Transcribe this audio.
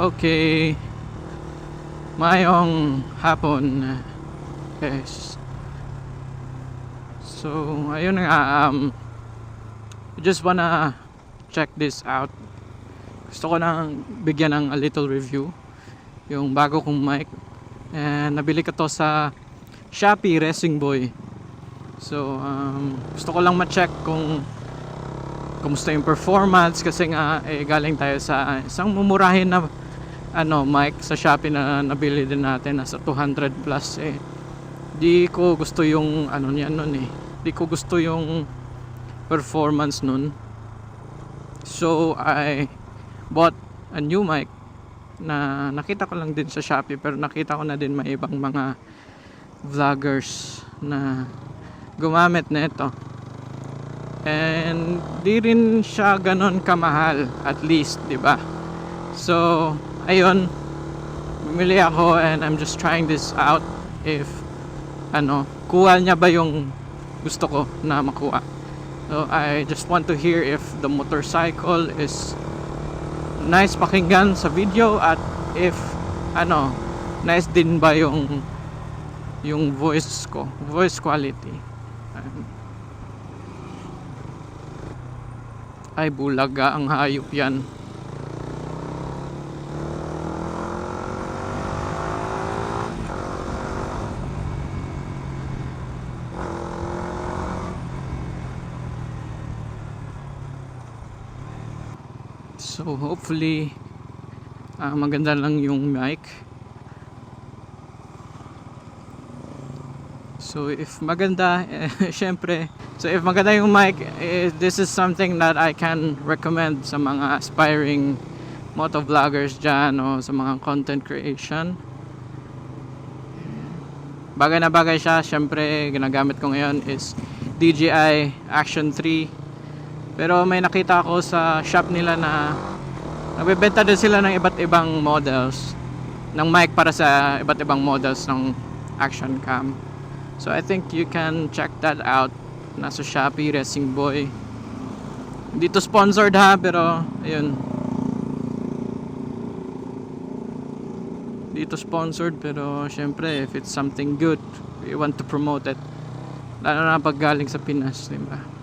Okay, mayong hapon guys. So ayun nga, I just wanna check this out. Gusto ko nang bigyan ng a little review yung bago kong mic, and nabili ko to sa Shopee Racing Boy. So gusto ko lang ma-check kung kumusta yung performance, kasi nga galing tayo sa isang mumurahin na mic sa Shopee na nabili din natin, nasa 200 plus. Di ko gusto yung niya nun di ko gusto yung performance nun. So I bought a new mic na nakita ko lang din sa Shopee, pero nakita ko na din may ibang mga vloggers na gumamit na ito, and di rin siya ganon kamahal, at least, di ba? So ayun, bumili ako and I'm just trying this out if kuha niya ba yung gusto ko na makuha. So I just want to hear if the motorcycle is nice pakinggan sa video, at if nice din ba yung voice quality. Ay bulaga, ang hayop yan. So hopefully maganda lang yung mic. So if maganda, syempre, so if maganda yung mic, this is something that I can recommend sa mga aspiring motovloggers dyan, o sa mga content creation. Bagay na bagay siya. Syempre ginagamit ko ngayon is DJI Action 3. Pero may nakita ako sa shop nila na nagbebenta din sila ng iba't ibang models ng mic para sa iba't ibang models ng action cam. So I think you can check that out. Nasa Shopee Racing Boy. Hindi to sponsored ha, pero ayun. Hindi to sponsored, pero syempre if it's something good, we want to promote it. Lalo na pag galing sa Pinas, diba?